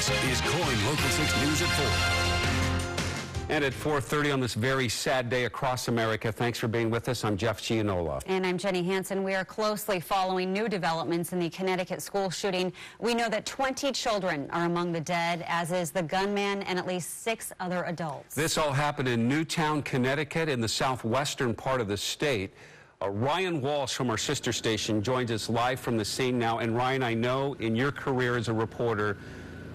This is KOIN Local 6 News at 4. And at 4:30 on this very sad day across America, thanks for being with us. I'm Jeff Gianola. And I'm Jenny Hansen. We are closely following new developments in the Connecticut school shooting. We know that 20 children are among the dead, as is the gunman and at least 6 other adults. This all happened in Newtown, Connecticut, in the southwestern part of the state. Ryan Walsh from our sister station joins us live from the scene now. And Ryan, I know in your career as a reporter,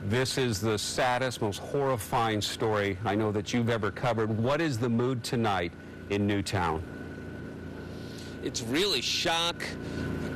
this is the saddest, most horrifying story I know that you've ever covered. What is the mood tonight in Newtown? It's really shock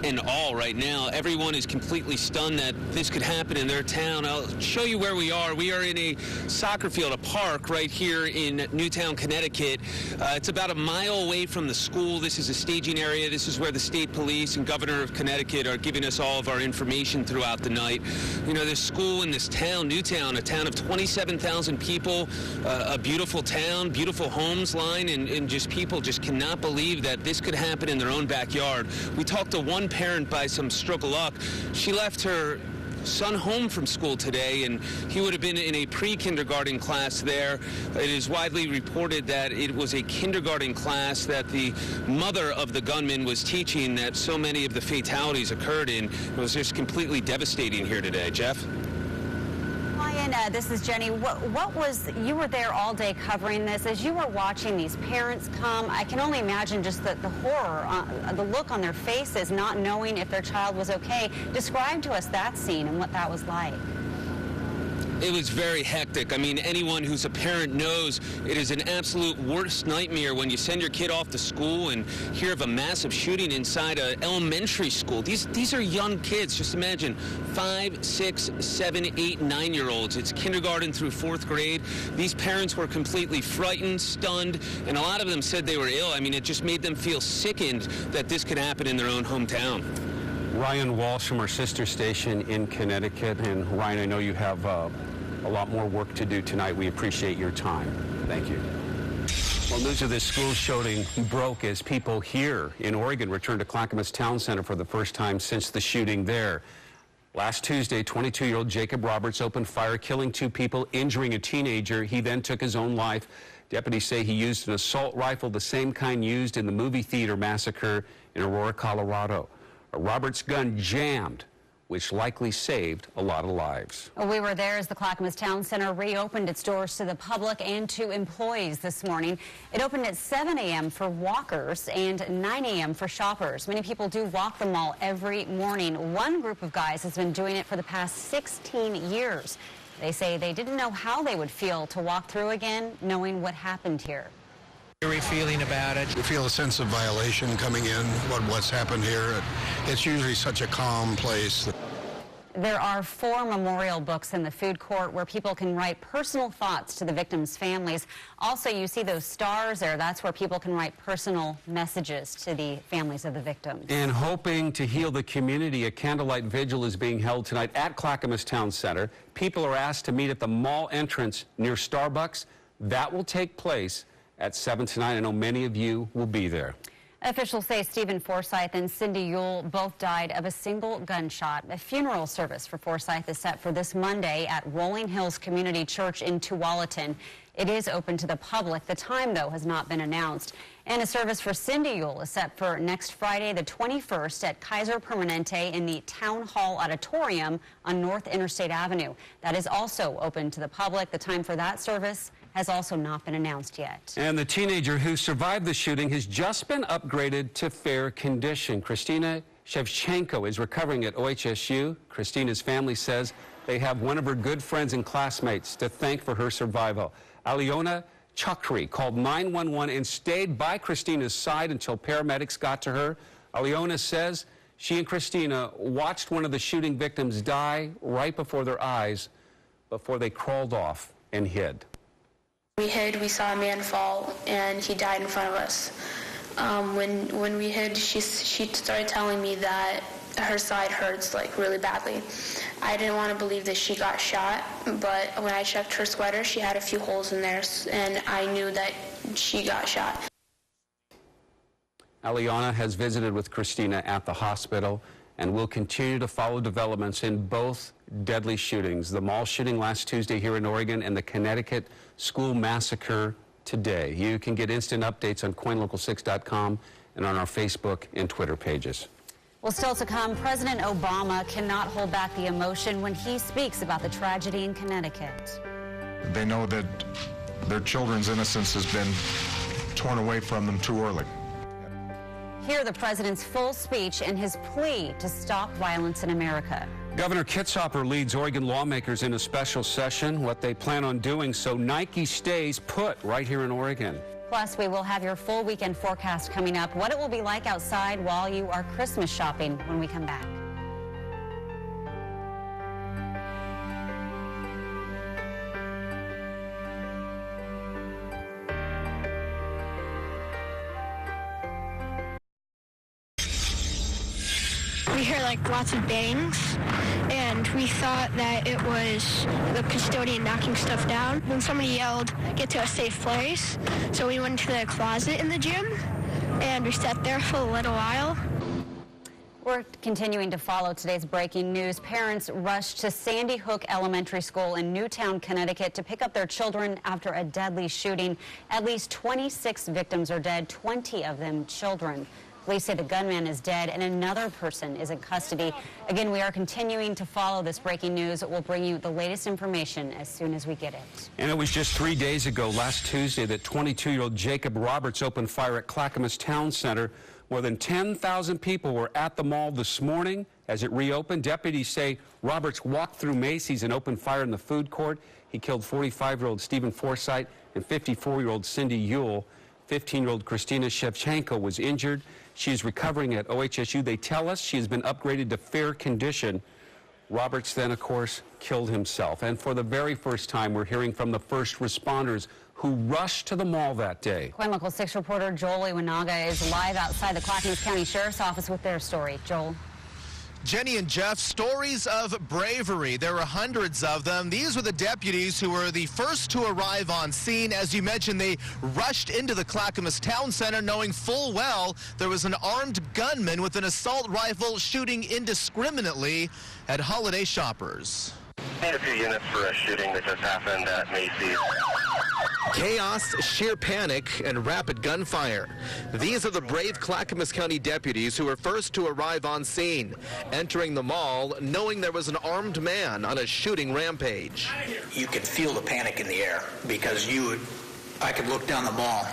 and awe right now. Everyone is completely stunned that this could happen in their town. I'll show you where we are. We are in a soccer field, a park right here in Newtown, Connecticut. It's about a mile away from the school. This is a staging area. This is where the state police and governor of Connecticut are giving us all of our information throughout the night. You know, this school in this town, Newtown, a town of 27,000 people, a beautiful town, beautiful homes line, and just people just cannot believe that this could happen in their own backyard. We talked to one parent by some stroke of luck. She left her son home from school today, and he would have been in a pre-kindergarten class there. It is widely reported that it was a kindergarten class that the mother of the gunman was teaching, that so many of the fatalities occurred in. It was just completely devastating here today. Jeff? Ryan, this is Jenny. You were there all day covering this. As you were watching these parents come, I can only imagine just the horror, the look on their faces, not knowing if their child was okay. Describe to us that scene and what that was like. It was very hectic. I mean, anyone who's a parent knows it is an absolute worst nightmare when you send your kid off to school and hear of a massive shooting inside an elementary school. These are young kids. Just imagine 5, 6, 7, 8, 9-year-olds. It's kindergarten through 4th grade. These parents were completely frightened, stunned, and a lot of them said they were ill. I mean, it just made them feel sickened that this could happen in their own hometown. Ryan Walsh from our sister station in Connecticut. And Ryan, I know you have a lot more work to do tonight. We appreciate your time. Thank you. Well, news of this school shooting broke as people here in Oregon returned to Clackamas Town Center for the first time since the shooting there. Last Tuesday, 22-year-old Jacob Roberts opened fire, killing 2 people, injuring a teenager. He then took his own life. Deputies say he used an assault rifle, the same kind used in the movie theater massacre in Aurora, Colorado. Roberts' gun jammed, which likely saved a lot of lives. We were there as the Clackamas Town Center reopened its doors to the public and to employees this morning. It opened at 7 a.m. for walkers and 9 a.m. for shoppers. Many people do walk the mall every morning. One group of guys has been doing it for the past 16 years. They say they didn't know how they would feel to walk through again, knowing what happened here. Eerie feeling about it. You feel a sense of violation coming in, what's happened here. It's usually such a calm place. There are 4 memorial books in the food court where people can write personal thoughts to the victims' families. Also, you see those stars there. That's where people can write personal messages to the families of the victims. And hoping to heal the community, a candlelight vigil is being held tonight at Clackamas Town Center. People are asked to meet at the mall entrance near Starbucks. That will take place at 7 tonight. I know many of you will be there. Officials say Stephen Forsyth and Cindy Yule both died of a single gunshot. A funeral service for Forsyth is set for this Monday at Rolling Hills Community Church in Tualatin. It is open to the public. The time, though, has not been announced. And a service for Cindy Yule is set for next Friday, the 21st, at Kaiser Permanente in the Town Hall Auditorium on North Interstate Avenue. That is also open to the public. The time for that service has also not been announced yet. And the teenager who survived the shooting has just been upgraded to fair condition. Christina Shevchenko is recovering at OHSU. Christina's family says they have one of her good friends and classmates to thank for her survival. Aliona Chakri called 911 and stayed by Christina's side until paramedics got to her. Aliona says she and Christina watched one of the shooting victims die right before their eyes before they crawled off and hid. We hid, we saw a man fall, and he died in front of us. When we hid, she started telling me that her side hurts, like, really badly. I didn't want to believe that she got shot, but when I checked her sweater, she had a few holes in there, and I knew that she got shot. Aliana has visited with Christina at the hospital, and we'll continue to follow developments in both deadly shootings, the mall shooting last Tuesday here in Oregon and the Connecticut school massacre today. You can get instant updates on coinlocal6.com and on our Facebook and Twitter pages. Well, still to come, President Obama cannot hold back the emotion when he speaks about the tragedy in Connecticut. They know that their children's innocence has been torn away from them too early. Hear the president's full speech and his plea to stop violence in America. Governor Kitzhaber leads Oregon lawmakers in a special session, what they plan on doing so Nike stays put right here in Oregon. Plus, we will have your full weekend forecast coming up, what it will be like outside while you are Christmas shopping when we come back. We heard like lots of bangs, and we thought that it was the custodian knocking stuff down. When somebody yelled, "Get to a safe place," so we went to the closet in the gym, and we sat there for a little while. We're continuing to follow today's breaking news. Parents rushed to Sandy Hook Elementary School in Newtown, Connecticut to pick up their children after a deadly shooting. At least 26 victims are dead, 20 of them children. Police say the gunman is dead and another person is in custody. Again, we are continuing to follow this breaking news. We'll bring you the latest information as soon as we get it. And it was just 3 days ago, last Tuesday, that 22-year-old Jacob Roberts opened fire at Clackamas Town Center. More than 10,000 people were at the mall this morning as it reopened. Deputies say Roberts walked through Macy's and opened fire in the food court. He killed 45-year-old Stephen Forsythe and 54-year-old Cindy Yule. 15-year-old Christina Shevchenko was injured. She is recovering at OHSU. They tell us she has been upgraded to fair condition. Roberts then, of course, killed himself. And for the very first time, we're hearing from the first responders who rushed to the mall that day. KOIN Local 6 reporter Joel Iwanaga is live outside the Clackamas County Sheriff's Office with their story. Joel. Jenny and Jeff, stories of bravery. There were hundreds of them. These were the deputies who were the first to arrive on scene. As you mentioned, they rushed into the Clackamas Town Center knowing full well there was an armed gunman with an assault rifle shooting indiscriminately at holiday shoppers. Need a few units for a shooting that just happened at Macy's. Chaos, sheer panic, and rapid gunfire. These are the brave Clackamas County deputies who were first to arrive on scene, entering the mall knowing there was an armed man on a shooting rampage. You could feel the panic in the air because I could look down the mall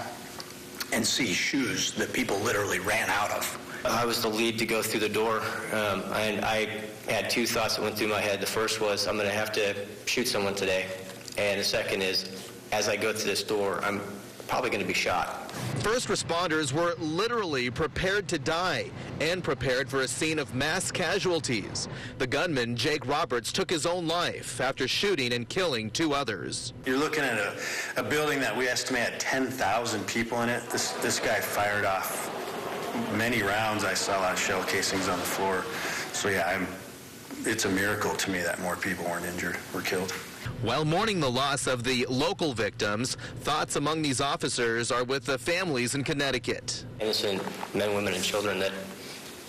and see shoes that people literally ran out of. I was the lead to go through the door, and I had two thoughts that went through my head. The first was, I'm going to have to shoot someone today. And the second is, as I go through this door, I'm probably going to be shot. First responders were literally prepared to die and prepared for a scene of mass casualties. The gunman, Jake Roberts, took his own life after shooting and killing two others. You're looking at a building that we estimate had 10,000 people in it. This guy fired off many rounds. I saw a lot of shell casings on the floor. So yeah, it's a miracle to me that more people weren't injured or killed. While mourning the loss of the local victims, thoughts among these officers are with the families in Connecticut. Innocent men, women, and children that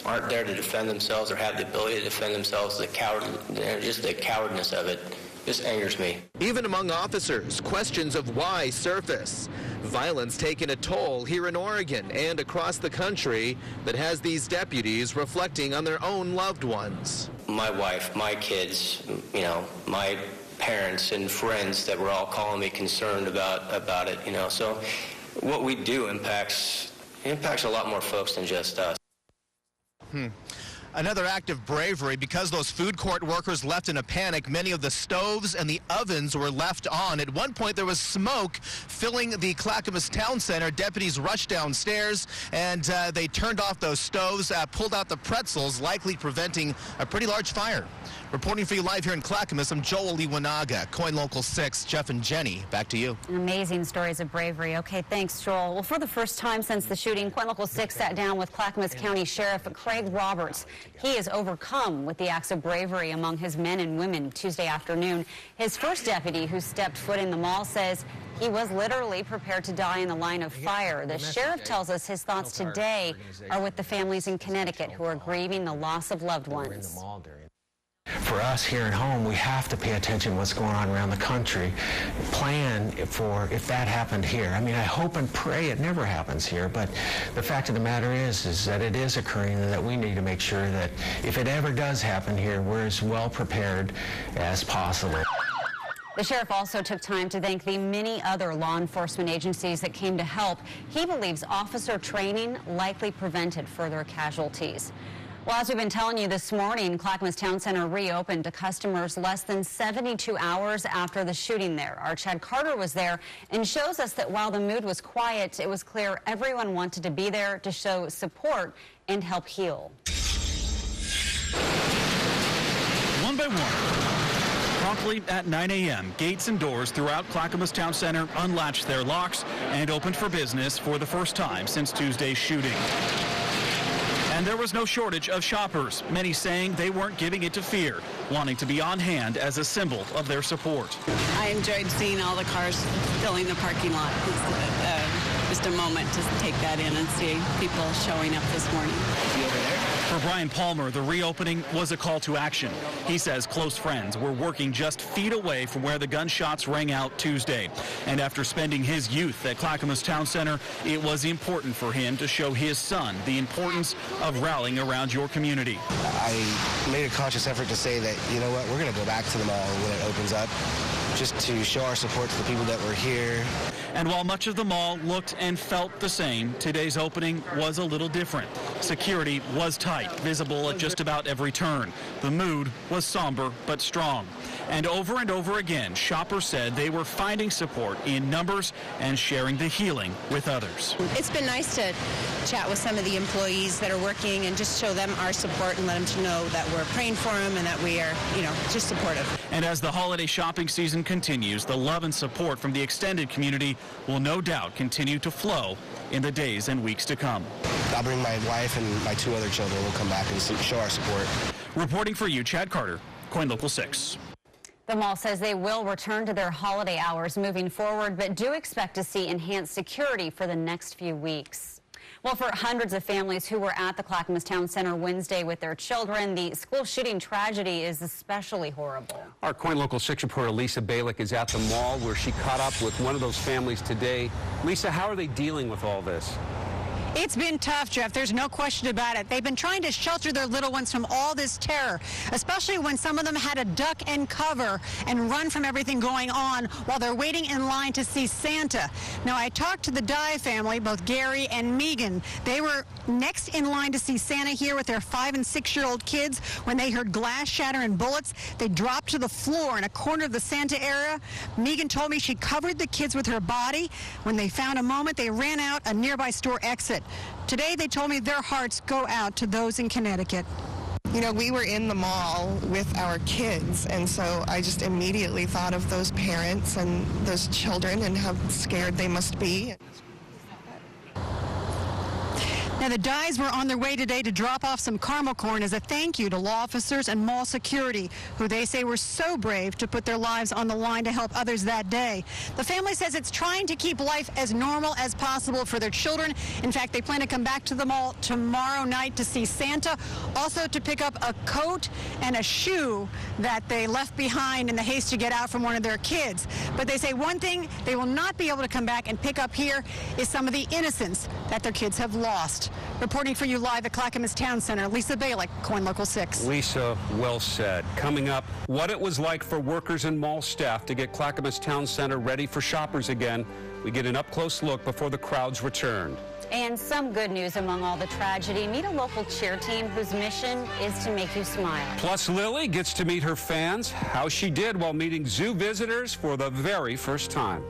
aren't there to defend themselves or have the ability to defend themselves, just the cowardness of it just angers me. Even among officers, questions of why surface. Violence taking a toll here in Oregon and across the country that has these deputies reflecting on their own loved ones. My wife, my kids, my parents and friends that were all calling me concerned about it, So what we do impacts a lot more folks than just us. Another act of bravery, because those food court workers left in a panic, many of the stoves and the ovens were left on. At one point, there was smoke filling the Clackamas Town Center. Deputies rushed downstairs, and they turned off those stoves, pulled out the pretzels, likely preventing a pretty large fire. Reporting for you live here in Clackamas, I'm Joel Iwanaga. Coin Local 6, Jeff and Jenny, back to you. Amazing stories of bravery. Okay, thanks, Joel. Well, for the first time since the shooting, Coin Local 6 sat down with Clackamas County Sheriff Craig Roberts. He is overcome with the acts of bravery among his men and women Tuesday afternoon. His first deputy who stepped foot in the mall says he was literally prepared to die in the line of fire. The sheriff tells us his thoughts today are with the families in Connecticut who are grieving the loss of loved ones. For us here at home, we have to pay attention to what's going on around the country. Plan for if that happened here. I mean, I hope and pray it never happens here, but the fact of the matter is that it is occurring and that we need to make sure that if it ever does happen here, we're as well prepared as possible. The sheriff also took time to thank the many other law enforcement agencies that came to help. He believes officer training likely prevented further casualties. Well, as we've been telling you this morning, Clackamas Town Center reopened to customers less than 72 hours after the shooting there. Our Chad Carter was there and shows us that while the mood was quiet, it was clear everyone wanted to be there to show support and help heal. One by one, promptly at 9 a.m., gates and doors throughout Clackamas Town Center unlatched their locks and opened for business for the first time since Tuesday's shooting. And there was no shortage of shoppers, many saying they weren't giving it to fear, wanting to be on hand as a symbol of their support. I enjoyed seeing all the cars filling the parking lot. Just a moment to take that in and see people showing up this morning. For Brian Palmer, the reopening was a call to action. He says close friends were working just feet away from where the gunshots rang out Tuesday. And after spending his youth at Clackamas Town Center, it was important for him to show his son the importance of rallying around your community. I made a conscious effort to say that, you know what, we're going to go back to the mall when it opens up, just to show our support to the people that were here. And while much of the mall looked and felt the same, today's opening was a little different. Security was tight, visible at just about every turn. The mood was somber but strong. And over again, shoppers said they were finding support in numbers and sharing the healing with others. It's been nice to chat with some of the employees that are working and just show them our support and let them know that we're praying for them and that we are, just supportive. And as the holiday shopping season continues, the love and support from the extended community will no doubt continue to flow in the days and weeks to come. I'll bring my wife and my 2 other children. We'll come back and show our support. Reporting for you, Chad Carter, Coin Local 6. The mall says they will return to their holiday hours moving forward, but do expect to see enhanced security for the next few weeks. Well, for hundreds of families who were at the Clackamas Town Center Wednesday with their children, the school shooting tragedy is especially horrible. Our Coin Local 6 reporter Lisa Balick is at the mall where she caught up with one of those families today. Lisa, how are they dealing with all this? It's been tough, Jeff. There's no question about it. They've been trying to shelter their little ones from all this terror, especially when some of them had to duck and cover and run from everything going on while they're waiting in line to see Santa. Now, I talked to the Dye family, both Gary and Megan. They were next in line to see Santa here with their 5- and 6-year-old kids. When they heard glass shatter and bullets, they dropped to the floor in a corner of the Santa area. Megan told me she covered the kids with her body. When they found a moment, they ran out a nearby store exit. Today, they told me their hearts go out to those in Connecticut. You know, we were in the mall with our kids, and so I just immediately thought of those parents and those children and how scared they must be. Now, the Dyes were on their way today to drop off some caramel corn as a thank you to law officers and mall security, who they say were so brave to put their lives on the line to help others that day. The family says it's trying to keep life as normal as possible for their children. In fact, they plan to come back to the mall tomorrow night to see Santa, also to pick up a coat and a shoe that they left behind in the haste to get out from one of their kids. But they say one thing they will not be able to come back and pick up here is some of the innocence that their kids have lost. Reporting for you live at Clackamas Town Center, Lisa Balick, Coin Local 6. Lisa, well said. Coming up, what it was like for workers and mall staff to get Clackamas Town Center ready for shoppers again. We get an up-close look before the crowds return. And some good news among all the tragedy. Meet a local cheer team whose mission is to make you smile. Plus, Lily gets to meet her fans, how she did while meeting zoo visitors for the very first time.